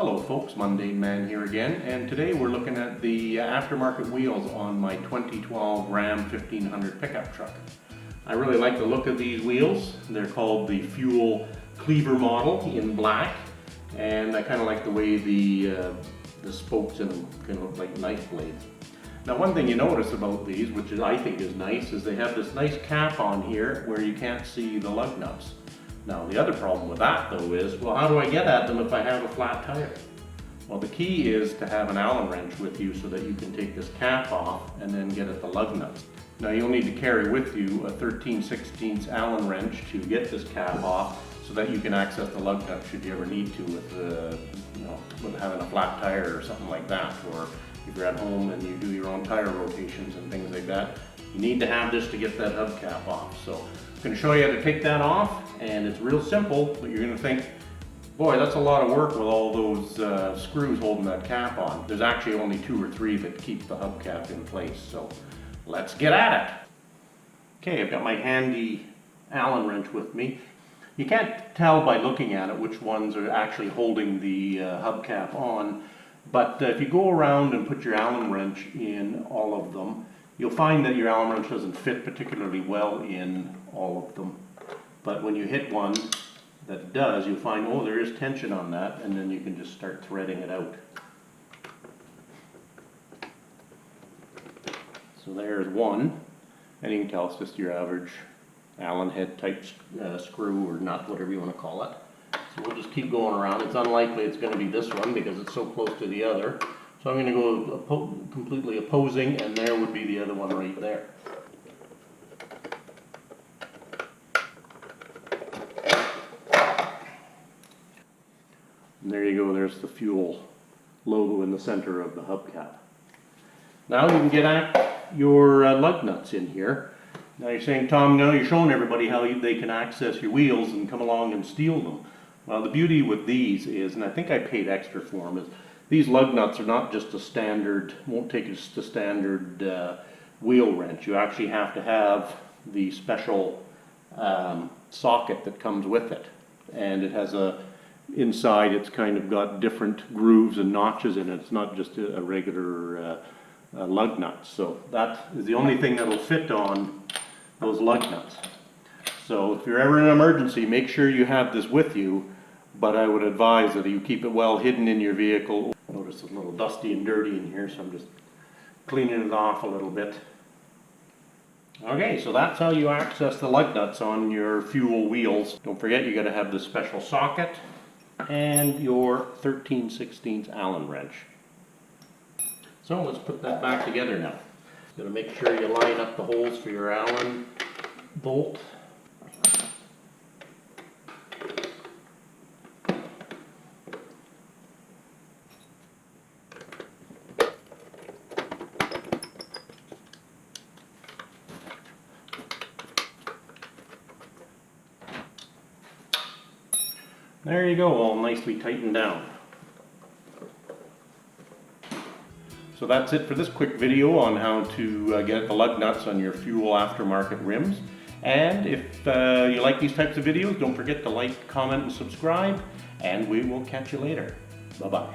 Hello folks, Mundane Man here again, and today we're looking at the aftermarket wheels on my 2012 Ram 1500 pickup truck. I really like the look of these wheels. They're called the Fuel Cleaver model in black, and I kind of like the way the spokes in them kind of look like knife blades. Now one thing you notice about these, which I think is nice, is they have this nice cap on here where you can't see the lug nuts. Now the other problem with that though is, well, how do I get at them if I have a flat tire? Well, the key is to have an Allen wrench with you so that you can take this cap off and then get at the lug nuts. Now you'll need to carry with you a 13/16 Allen wrench to get this cap off so that you can access the lug nuts should you ever need to with having a flat tire or something like that, or if you're at home and you do your own tire rotations and things like that. You need to have this to get that hubcap off. So I'm going to show you how to take that off, and it's real simple, but you're going to think, boy, that's a lot of work with all those screws holding that cap on. There's actually only 2 or 3 that keep the hubcap in place, so let's get at it. Okay, I've got my handy Allen wrench with me. You can't tell by looking at it which ones are actually holding the hubcap on, but if you go around and put your Allen wrench in all of them, you'll find that your Allen wrench doesn't fit particularly well in all of them. But when you hit one that does, you'll find, oh, there is tension on that, and then you can just start threading it out. So there's one, and you can tell it's just your average Allen head type screw or nut, whatever you want to call it. So we'll just keep going around. It's unlikely it's going to be this one because it's so close to the other. So I'm going to go completely opposing, and there would be the other one right there. And there you go, there's the Fuel logo in the center of the hubcap. Now you can get at your lug nuts in here. Now you're saying, Tom, now you're showing everybody how they can access your wheels and come along and steal them. Well, the beauty with these is, and I think I paid extra for them, is these lug nuts are not just a standard, won't take just a standard wheel wrench. You actually have to have the special socket that comes with it. And it has inside it's kind of got different grooves and notches in it. It's not just a regular lug nut. So that is the only thing that will fit on those lug nuts. So if you're ever in an emergency, make sure you have this with you, but I would advise that you keep it well hidden in your vehicle. Notice it's a little dusty and dirty in here, so I'm just cleaning it off a little bit. Okay, so that's how you access the lug nuts on your Fuel wheels. Don't forget, you got to have the special socket and your 13/16 Allen wrench. So let's put that back together now. Got to make sure you line up the holes for your Allen bolt. There you go, all nicely tightened down. So that's it for this quick video on how to get the lug nuts on your Fuel aftermarket rims. And if you like these types of videos, don't forget to like, comment, and subscribe, and we will catch you later. Bye-bye.